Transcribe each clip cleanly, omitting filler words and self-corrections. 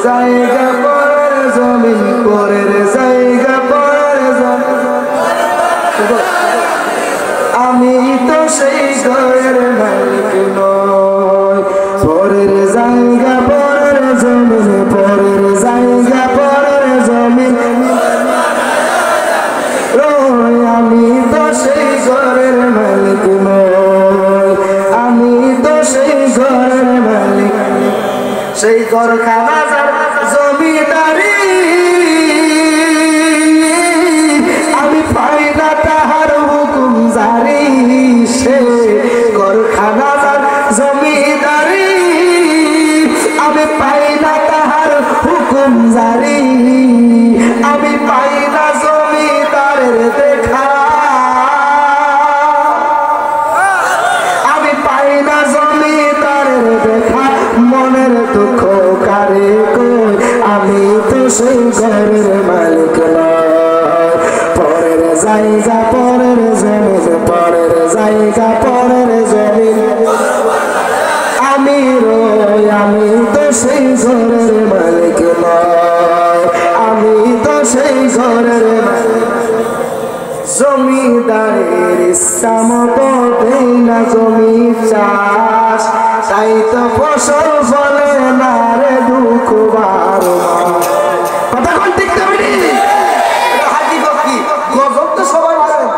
জায়গা পরের জমিন পরের জায়গা পরের জমিন আমি তো সেই ঘরের মালিক নই পরের জায়গা পরের জমিন পরের জায়গা পরের জমিন আমি তো সেই ঘরের মালিক নই আমি তো সেই ঘরের মালিক সেই ঘর খানাজার জমিদারি আমি পাই না তাহার হুকুম জারি সে ঘর খানাজার জমিদারি আমি পাই না তাহার হুকুম জারি আমি পাই না জমিদারের দেখা আমি পাই না জমিদারের দেখা মনের দুঃখ কারে কই আমি তো সেই ঘরের মালিক নই পরের জায়গা পরের জমিন পরের জায়গা পরের জমিন আমি রই আমি তো সেই ঘরের মালিক নই আমি তো সেই ঘরের মালিক জমিদারের ইচ্ছা মতো দেই না জমি চাষ তাই তো ফসল ফলে না রে দুঃখ বারো কথা কোন ঠিক তেমনি হাকিকত কি গজব তো সবাই বলেন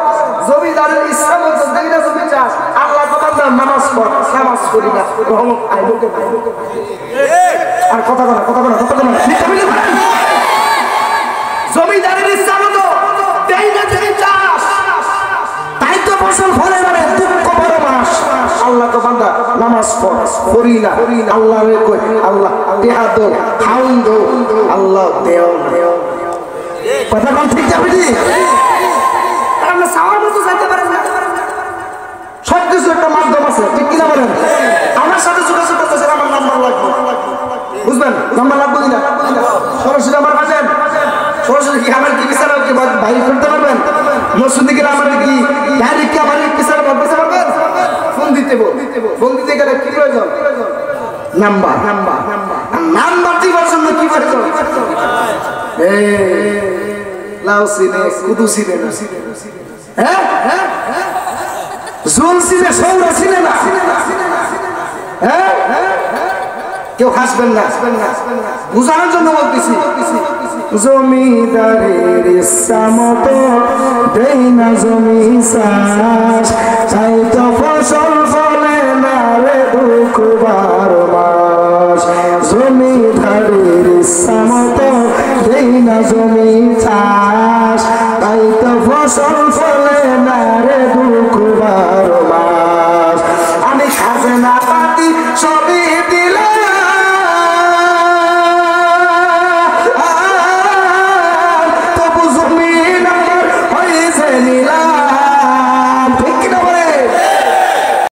জমিদারের ইচ্ছা মতো দেই না জমি চাষ আল্লাহ তো বান্দা নামাজ পড় নামাজ পড়ি না রহমত আইবকে আর কথা ঠিক তেমনি জমিদারের ইচ্ছা মতো দেই না জমি চাষ তাই তো ফসল ফলে না রে দুঃখ বারো মাস আল্লাহ তো বান্দা নামাজ পড়ি না আল্লাহ রে কই আল্লাহ দেহা দো খাউন দো আল্লাহ দেও কথা কোন ঠিক যাবে জি আমরা সাওয়ার মতো যাইতে পারেন না সব কিছু একটা মাধ্যম আছে ঠিক কি না বলেন আমার সাথে যোগাযোগ করতেছেন আমার নাম্বার লাগবে বুঝবেন নাম্বার লাগবে না সরাসরি আমার কাছে সরাসরি কি আমার কি বিচার কি ভাই করতে পারবেন মসজিদে গেলে আমার কি ডাইরেক্ট কি আমার বিচার করতে পারবেন ফোন দিতে গেলে কি প্রয়োজন নাম্বার দিবার জন্য কি প্রয়োজন লাউ সিনে কুদু সিনে না হ্যাঁ জুল সিনে সৌরা সিনে না হ্যাঁ কেউ হাসবেন না বুঝানোর জন্য বলতেছি জমিদারের ইচ্ছা মতো দেই না জমি চাষ তাই তো ফসল ফলে না রে দুঃখ বারো মাস জমিদারের ইচ্ছা মতো দেই না জমি চাষ তাই তো ফসল ফলে না রে দুঃখ বারো মাস আমি খাজনা পাতি সবই